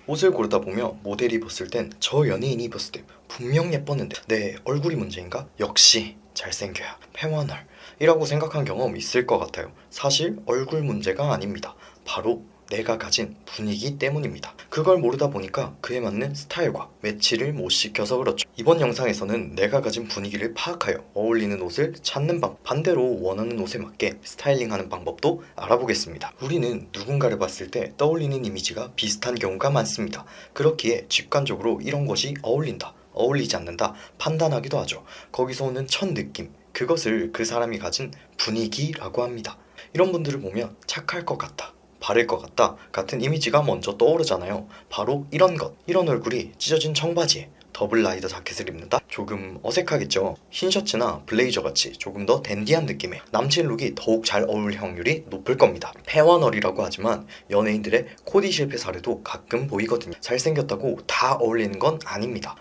옷을 고르다 보면 모델이 입었을 땐 저 연예인이 입었을 때 분명 예뻤는데 내 얼굴이 문제인가? 역시 잘생겨야 패원얼이라고 생각한 경험 있을 것 같아요. 사실 얼굴 문제가 아닙니다. 바로 내가 가진 분위기 때문입니다. 그걸 모르다 보니까 그에 맞는 스타일과 매치를 못 시켜서 그렇죠. 이번 영상에서는 내가 가진 분위기를 파악하여 어울리는 옷을 찾는 방법, 반대로 원하는 옷에 맞게 스타일링하는 방법도 알아보겠습니다. 우리는 누군가를 봤을 때 떠올리는 이미지가 비슷한 경우가 많습니다. 그렇기에 직관적으로 이런 것이 어울린다, 어울리지 않는다 판단하기도 하죠. 거기서 오는 첫 느낌, 그것을 그 사람이 가진 분위기라고 합니다. 이런 분들을 보면 착할 것 같다, 바를 것 같다 같은 이미지가 먼저 떠오르잖아요. 바로 이런 것, 이런 얼굴이 찢어진 청바지에 더블 라이더 자켓을 입는다? 조금 어색하겠죠. 흰 셔츠나 블레이저 같이 조금 더 댄디한 느낌의 남친 룩이 더욱 잘 어울릴 확률이 높을 겁니다. 패원얼이라고 하지만 연예인들의 코디 실패 사례도 가끔 보이거든요. 잘생겼다고 다 어울리는 건 아닙니다.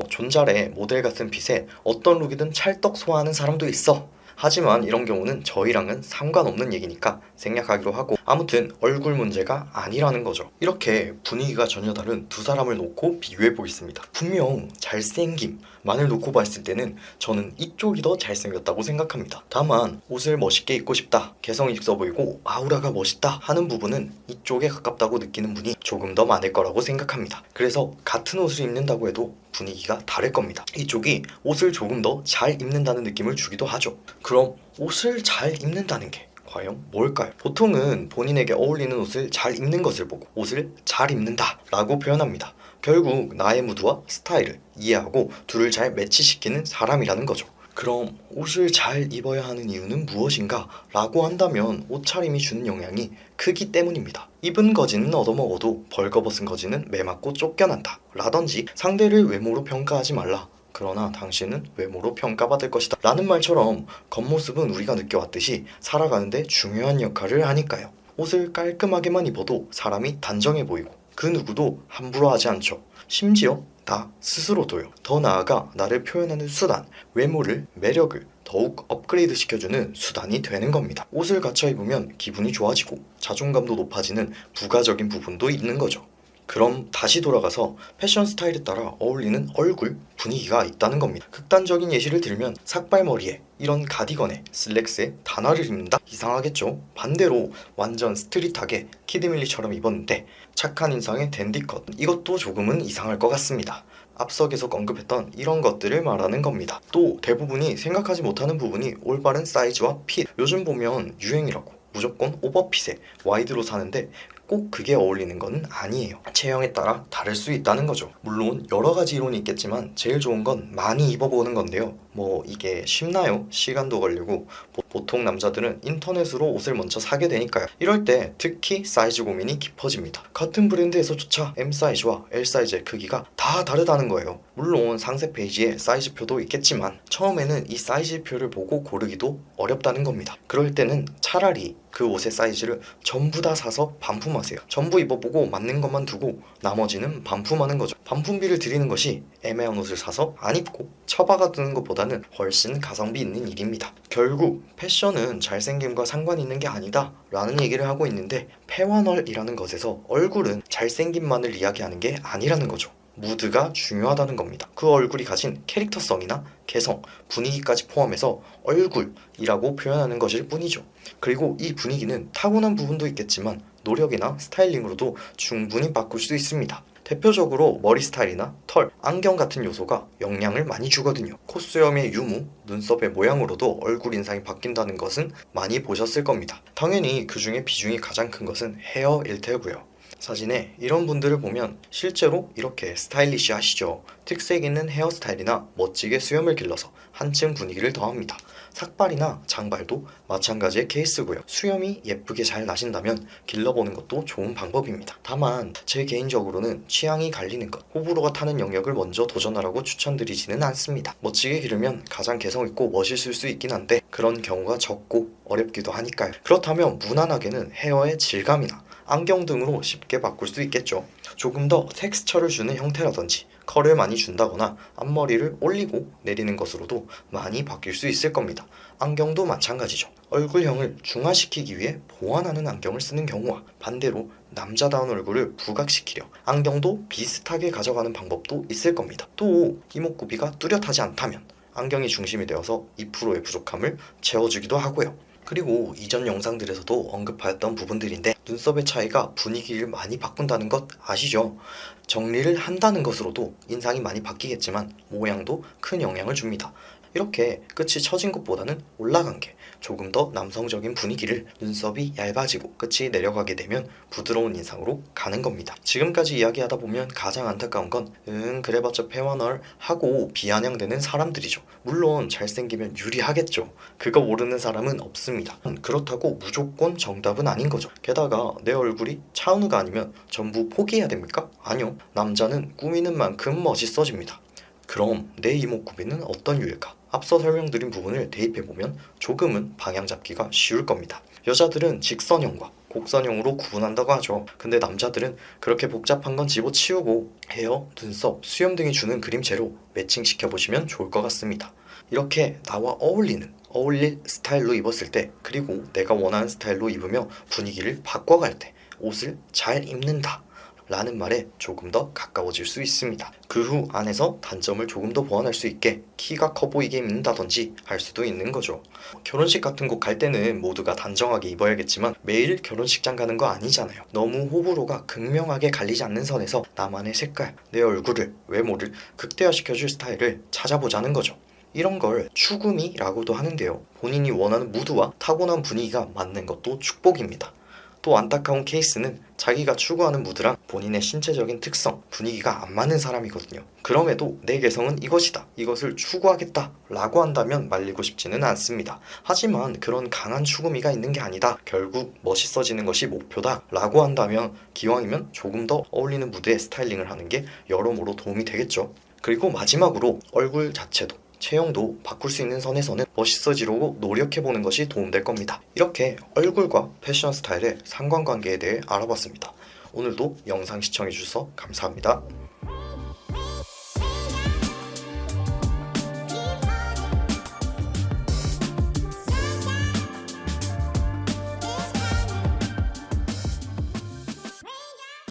존잘의 모델 같은 핏에 어떤 룩이든 찰떡 소화하는 사람도 있어. 하지만 이런 경우는 저희랑은 상관없는 얘기니까 생략하기로 하고, 아무튼 얼굴 문제가 아니라는 거죠. 이렇게 분위기가 전혀 다른 두 사람을 놓고 비교해 보겠습니다. 분명 잘생김만을 놓고 봤을 때는 저는 이쪽이 더 잘생겼다고 생각합니다. 다만 옷을 멋있게 입고 싶다, 개성 있어 보이고 아우라가 멋있다 하는 부분은 이쪽에 가깝다고 느끼는 분이 조금 더 많을 거라고 생각합니다. 그래서 같은 옷을 입는다고 해도 분위기가 다를 겁니다. 이쪽이 옷을 조금 더 잘 입는다는 느낌을 주기도 하죠. 그럼 옷을 잘 입는다는 게 과연 뭘까요? 보통은 본인에게 어울리는 옷을 잘 입는 것을 보고 옷을 잘 입는다 라고 표현합니다. 결국 나의 무드와 스타일을 이해하고 둘을 잘 매치시키는 사람이라는 거죠. 그럼 옷을 잘 입어야 하는 이유는 무엇인가? 라고 한다면 옷차림이 주는 영향이 크기 때문입니다. 입은 거지는 얻어먹어도 벌거벗은 거지는 매맞고 쫓겨난다 라든지, 상대를 외모로 평가하지 말라, 그러나 당신은 외모로 평가받을 것이다 라는 말처럼 겉모습은 우리가 느껴왔듯이 살아가는데 중요한 역할을 하니까요. 옷을 깔끔하게만 입어도 사람이 단정해 보이고 그 누구도 함부로 하지 않죠. 심지어 나 스스로도요. 더 나아가 나를 표현하는 수단, 외모를, 매력을 더욱 업그레이드 시켜주는 수단이 되는 겁니다. 옷을 갖춰 입으면 기분이 좋아지고 자존감도 높아지는 부가적인 부분도 있는 거죠. 그럼 다시 돌아가서 패션 스타일에 따라 어울리는 얼굴, 분위기가 있다는 겁니다. 극단적인 예시를 들면 삭발머리에 이런 가디건에 슬랙스에 단화를 입는다? 이상하겠죠? 반대로 완전 스트릿하게 키드밀리처럼 입었는데 착한 인상의 댄디컷, 이것도 조금은 이상할 것 같습니다. 앞서 계속 언급했던 이런 것들을 말하는 겁니다. 또 대부분이 생각하지 못하는 부분이 올바른 사이즈와 핏. 요즘 보면 유행이라고 무조건 오버핏에 와이드로 사는데 꼭 그게 어울리는 건 아니에요. 체형에 따라 다를 수 있다는 거죠. 물론 여러 가지 이론이 있겠지만 제일 좋은 건 많이 입어보는 건데요. 이게 쉽나요? 시간도 걸리고 보통 남자들은 인터넷으로 옷을 먼저 사게 되니까요. 이럴 때 특히 사이즈 고민이 깊어집니다. 같은 브랜드에서조차 M 사이즈와 L 사이즈의 크기가 다 다르다는 거예요. 물론 상세 페이지에 사이즈표도 있겠지만 처음에는 이 사이즈표를 보고 고르기도 어렵다는 겁니다. 그럴 때는 차라리 그 옷의 사이즈를 전부 다 사서 반품하세요. 전부 입어보고 맞는 것만 두고 나머지는 반품하는 거죠. 반품비를 드리는 것이 애매한 옷을 사서 안 입고 처박아 두는 것보다는 훨씬 가성비 있는 일입니다. 결국 패션은 잘생김과 상관이 있는 게 아니다 라는 얘기를 하고 있는데, 패완얼이라는 것에서 얼굴은 잘생김만을 이야기하는 게 아니라는 거죠. 무드가 중요하다는 겁니다. 그 얼굴이 가진 캐릭터성이나 개성, 분위기까지 포함해서 얼굴이라고 표현하는 것일 뿐이죠. 그리고 이 분위기는 타고난 부분도 있겠지만 노력이나 스타일링으로도 충분히 바꿀 수 있습니다. 대표적으로 머리 스타일이나 털, 안경 같은 요소가 영향을 많이 주거든요. 콧수염의 유무, 눈썹의 모양으로도 얼굴 인상이 바뀐다는 것은 많이 보셨을 겁니다. 당연히 그 중에 비중이 가장 큰 것은 헤어일 테고요. 사진에 이런 분들을 보면 실제로 이렇게 스타일리시하시죠. 특색 있는 헤어스타일이나 멋지게 수염을 길러서 한층 분위기를 더합니다. 삭발이나 장발도 마찬가지의 케이스고요. 수염이 예쁘게 잘 나신다면 길러보는 것도 좋은 방법입니다. 다만 제 개인적으로는 취향이 갈리는 것, 호불호가 타는 영역을 먼저 도전하라고 추천드리지는 않습니다. 멋지게 기르면 가장 개성있고 멋있을 수 있긴 한데 그런 경우가 적고 어렵기도 하니까요. 그렇다면 무난하게는 헤어의 질감이나 안경 등으로 쉽게 바꿀 수 있겠죠. 조금 더 텍스처를 주는 형태라든지 컬을 많이 준다거나 앞머리를 올리고 내리는 것으로도 많이 바뀔 수 있을 겁니다. 안경도 마찬가지죠. 얼굴형을 중화시키기 위해 보완하는 안경을 쓰는 경우와 반대로 남자다운 얼굴을 부각시키려 안경도 비슷하게 가져가는 방법도 있을 겁니다. 또 이목구비가 뚜렷하지 않다면 안경이 중심이 되어서 2%의 부족함을 채워주기도 하고요. 그리고 이전 영상들에서도 언급하였던 부분들인데 눈썹의 차이가 분위기를 많이 바꾼다는 것 아시죠? 정리를 한다는 것으로도 인상이 많이 바뀌겠지만 모양도 큰 영향을 줍니다. 이렇게 끝이 처진 것보다는 올라간 게 조금 더 남성적인 분위기를 눈썹이 얇아지고 끝이 내려가게 되면 부드러운 인상으로 가는 겁니다. 지금까지 이야기하다 보면 가장 안타까운 건 그래봤자 패와널 하고 비아냥대는 사람들이죠. 물론 잘생기면 유리하겠죠. 그거 모르는 사람은 없습니다. 그렇다고 무조건 정답은 아닌 거죠. 게다가 내 얼굴이 차은우가 아니면 전부 포기해야 됩니까? 아니요. 남자는 꾸미는 만큼 멋있어집니다. 그럼 내 이목구비는 어떤 유일까? 앞서 설명드린 부분을 대입해보면 조금은 방향 잡기가 쉬울 겁니다. 여자들은 직선형과 곡선형으로 구분한다고 하죠. 근데 남자들은 그렇게 복잡한 건 집어치우고 헤어, 눈썹, 수염 등이 주는 그림체로 매칭시켜보시면 좋을 것 같습니다. 이렇게 나와 어울릴 스타일로 입었을 때 그리고 내가 원하는 스타일로 입으며 분위기를 바꿔갈 때 옷을 잘 입는다 라는 말에 조금 더 가까워질 수 있습니다. 그 후 안에서 단점을 조금 더 보완할 수 있게 키가 커 보이게 입는다든지 할 수도 있는 거죠. 결혼식 같은 곳 갈 때는 모두가 단정하게 입어야겠지만 매일 결혼식장 가는 거 아니잖아요. 너무 호불호가 극명하게 갈리지 않는 선에서 나만의 색깔, 내 얼굴을, 외모를 극대화시켜줄 스타일을 찾아보자는 거죠. 이런 걸 추구미라고도 하는데요. 본인이 원하는 무드와 타고난 분위기가 맞는 것도 축복입니다. 또 안타까운 케이스는 자기가 추구하는 무드랑 본인의 신체적인 특성, 분위기가 안 맞는 사람이거든요. 그럼에도 내 개성은 이것이다, 이것을 추구하겠다 라고 한다면 말리고 싶지는 않습니다. 하지만 그런 강한 추구미가 있는 게 아니다, 결국 멋있어지는 것이 목표다 라고 한다면 기왕이면 조금 더 어울리는 무드의 스타일링을 하는 게 여러모로 도움이 되겠죠. 그리고 마지막으로 얼굴 자체도 체형도 바꿀 수 있는 선에서는 멋있어지려고 노력해보는 것이 도움될 겁니다. 이렇게 얼굴과 패션 스타일의 상관관계에 대해 알아봤습니다. 오늘도 영상 시청해주셔서 감사합니다.